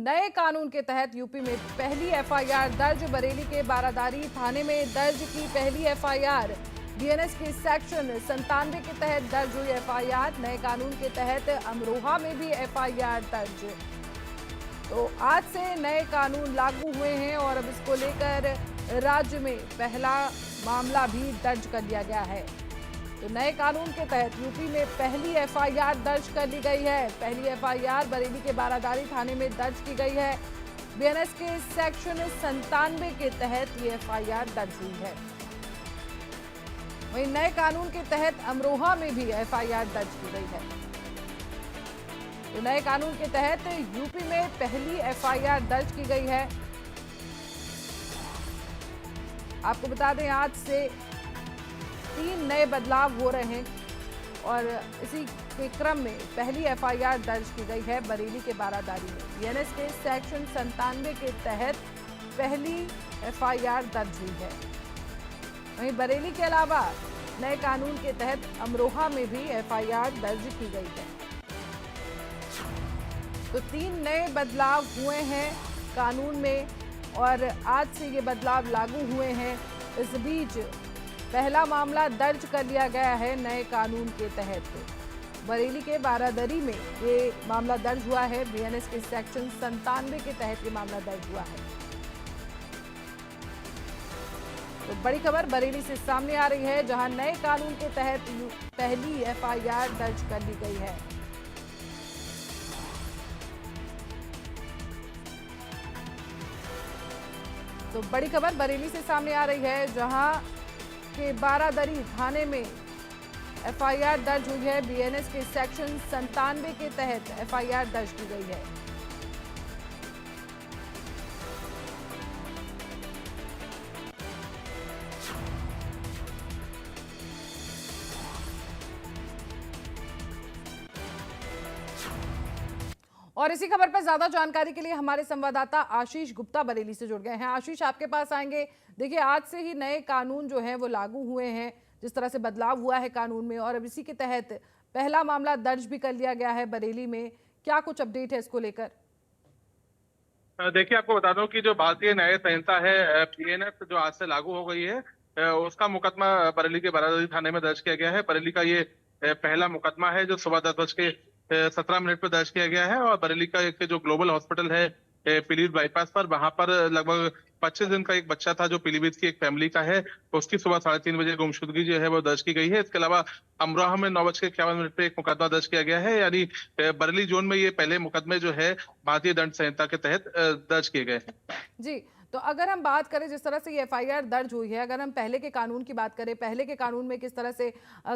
नए कानून के तहत यूपी में पहली एफआईआर दर्ज। बरेली के बारादारी थाने में दर्ज की पहली एफआईआर। बीएनएस के सेक्शन 97 के तहत दर्ज हुई एफआईआर। नए कानून के तहत अमरोहा में भी एफआईआर दर्ज। तो आज से नए कानून लागू हुए हैं और अब इसको लेकर राज्य में पहला मामला भी दर्ज कर लिया गया है। तो नए कानून के तहत यूपी में पहली एफआईआर दर्ज कर ली गई है। पहली एफआईआर बरेली के बारादारी थाने में दर्ज की गई है। बीएनएस के सेक्शन 97 के तहत ये एफआईआर दर्ज हुई है। वहीं नए कानून के तहत अमरोहा में भी एफआईआर दर्ज की गई है। तो नए कानून के तहत यूपी में पहली एफआईआर दर्ज की गई है। आपको बता दें आज से 3 नए बदलाव हो रहे हैं और इसी के क्रम में पहली एफआईआर दर्ज की गई है बरेली के बारादारी में। बीएनएस के सेक्शन 97 के तहत पहली एफआईआर दर्ज हुई है। वहीं बरेली के अलावा नए कानून के तहत अमरोहा में भी एफआईआर दर्ज की गई है। तो 3 नए बदलाव हुए हैं कानून में और आज से ये बदलाव लागू हुए हैं। इस बीच पहला मामला दर्ज कर लिया गया है नए कानून के तहत। बरेली के बारादरी में ये मामला दर्ज हुआ है। बीएनएस के सेक्शन 97 के तहत ये मामला दर्ज हुआ है। तो बड़ी खबर बरेली से सामने आ रही है, जहां नए कानून के तहत पहली एफआईआर दर्ज कर ली गई है। तो बड़ी खबर बरेली से सामने आ रही है, जहां के बारादरी थाने में एफआईआर दर्ज हुई है। बीएनएस के सेक्शन 97 के तहत एफआईआर दर्ज की गई है। और इसी खबर पर ज्यादा जानकारी के लिए हमारे संवाददाता आशीष गुप्ता बरेली से जुड़ गए हैं। आशीष, आपके पास आएंगे। देखिए, आज से ही नए कानून जो हैं वो लागू हुए हैं, जिस तरह से बदलाव हुआ है कानून में, और अब इसी के तहत पहला मामला दर्ज भी कर लिया गया है बरेली में। क्या कुछ अपडेट है इसको लेकर? देखिए, आपको बता दूं कि जो भारतीय न्याय संहिता है पीएनएस जो आज से लागू हो गई है, उसका मुकदमा बरेली के बारादरी थाने में दर्ज किया गया है। बरेली का ये पहला मुकदमा है जो सुबह 10:17 पर दर्ज किया गया है। और बरेली का एक जो ग्लोबल हॉस्पिटल है पीलीभीत बाईपास पर, वहां पर लगभग 25 दिन का एक बच्चा था जो पीलीभीत की एक फैमिली का है। उसकी सुबह 3:30 बजे गुमशुदगी जो है वो दर्ज की गई है। इसके अलावा अमरोहा में 9:51 पे एक मुकदमा दर्ज किया गया है। यानी बरेली जोन में ये पहले मुकदमे जो है भारतीय दंड संहिता के तहत दर्ज किए गए हैं। जी, तो अगर हम बात करें जिस तरह से ये एफआईआर दर्ज हुई है, अगर हम पहले के कानून की बात करें, पहले के कानून में किस तरह से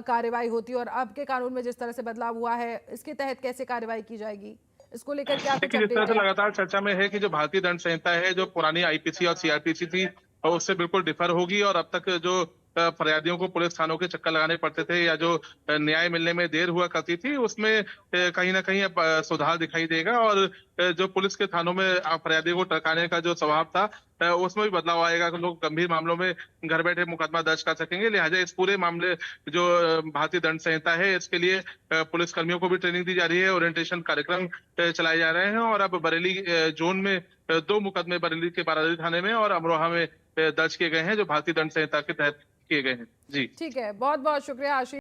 कार्रवाई होती है और अब के कानून में जिस तरह से बदलाव हुआ है, इसके तहत कैसे कार्रवाई की जाएगी, इसको लेकर क्या कुछ देखिए, जिस तरह अपडेट से है? लगातार चर्चा में है कि जो भारतीय दंड संहिता है, जो पुरानी आईपीसी और सीआरपीसी थी, और उससे बिल्कुल डिफर होगी। और अब तक जो फरियादियों को पुलिस थानों के चक्कर लगाने पड़ते थे या जो न्याय मिलने में देर हुआ करती थी, उसमें कहीं ना कहीं अब सुधार दिखाई देगा। और जो पुलिस के थानों में फरियादियों को टरकाने का जो स्वभाव था, उसमें भी बदलाव आएगा। लोग गंभीर मामलों में घर बैठे मुकदमा दर्ज कर सकेंगे। लिहाजा इस पूरे मामले जो भारतीय दंड संहिता है, इसके लिए पुलिस कर्मियों को भी ट्रेनिंग दी जा रही है, ओरिएंटेशन कार्यक्रम चलाए जा रहे हैं। और अब बरेली जोन में 2 मुकदमे बरेली के बारादरी थाने में और अमरोहा में दर्ज किए गए हैं, जो भारतीय दंड संहिता के तहत किए गए हैं। जी। ठीक है, बहुत बहुत शुक्रिया आशीष।